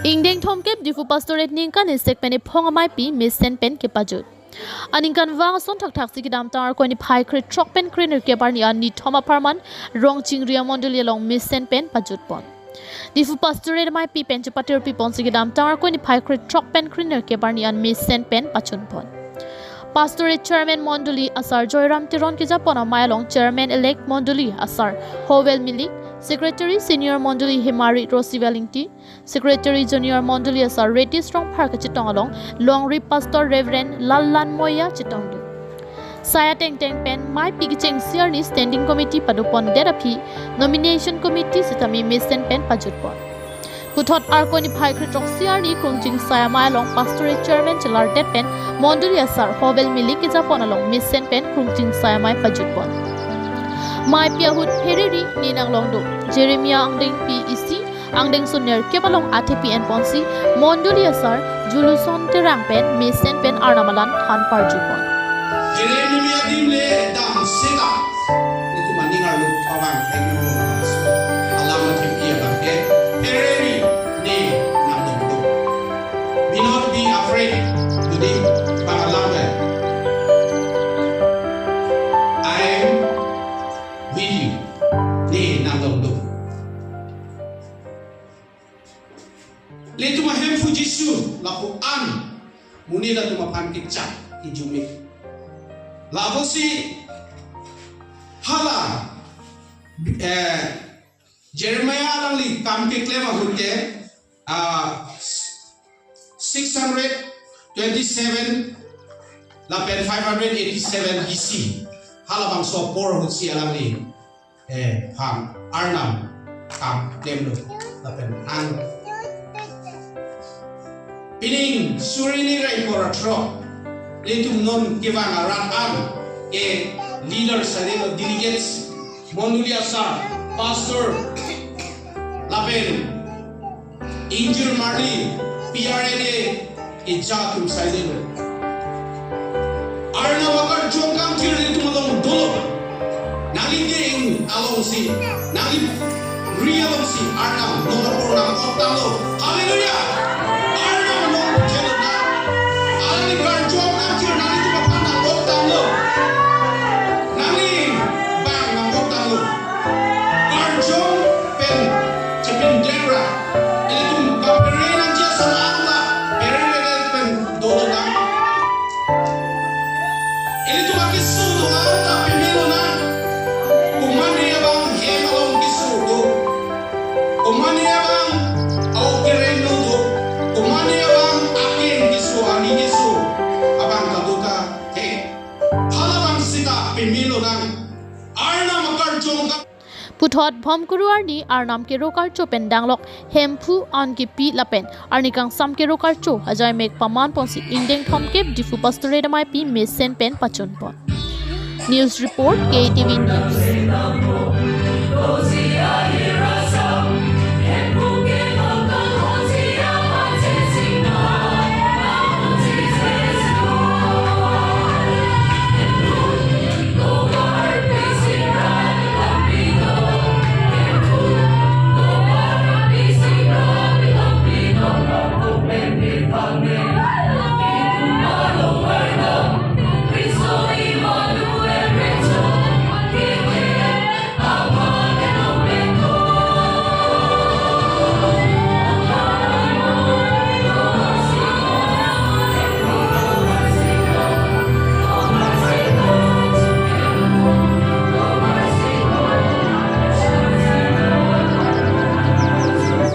Ingdeng thomkep Diphu Pastorate Ningkan esek pen ephong amaipi mesen pen kapajut. Aningkan wang son thak sikidam tar ko ni phai krit trok pen kriner ke par ni an ni thoma parman rong chingria mondoli long mesen pen pajut pon. Diphu Pastorate amaipi pen chapatir pi pon sikidam tar ko ni phai krit trok pen kriner ke par ni an mesen pen pachun pon. Pastorate Chairman Mondoli Asar Joyram Tiron ki Japon Mailong Chairman Elect Mondoli Asar Howell Milik, Secretary Senior Mondoli Himari Rosi Wellington, Secretary Junior Mondoli Asar Reti Strong Park Chitong along Long Rip Pastor Reverend Lallan Moya Chitongdu. Saya Teng Teng Pen Mai Pigicheng Sierni Standing Committee Padupon Derapi Nomination Committee Sitami Mesen Pen Pajutpon. Puthot Arkoni Phai Kritok Sierni Krungching Saya Mailong Pastorate Chairman Chelar Depen Mondoli Asar Howell Milik ki Japon along Mesen Pen Krungching Saya Mai Pajutpon. Mai Piahut Heriri Ninang Longdo Jeremiah Ingdeng PEC Ingdeng Sunyer Kepalong ATPN Ponsi Mondoli Asar Juluson Terang Pen Mesen Pen Arnamalan Han Parjupon. Jeremiah Dimle Dam Sega itu maningar lu kawan teknologi alamat tempiya bangke Heriri ne namdong do. Be not be afraid today pangalambe. I am with you ne namdong do. Letu mahem fujisu lapu an munila tu mapan kicak ijumi. Lavosi hala Jeremiah langli kam ke klema hurke 627 lapen 587 BC hala bang so por hutsi alangli ham arnam kam klemlo lapen an pining surini rai por atro Letum non kevang aran ke leaders and delegates Mondoli Asar Pastor Lapen Injur Marli PRNA ke jatum saidelo Arna wakar jongkam tir letum along dolo Nangin geng along si Nangin ria along si Arna nomor porang otalo Hallelujah Arna nomor jelok na Alani kar jong Puthot Bhom Kuruar ni Arnam ke rokar cho pendanglok hempu an ki pi lapen arnikang sam ke rokar cho ajai mek paman ponsi Ingdeng thomkep Diphu Pastorate amaipi mesen pen pachon pon. News report KTV News.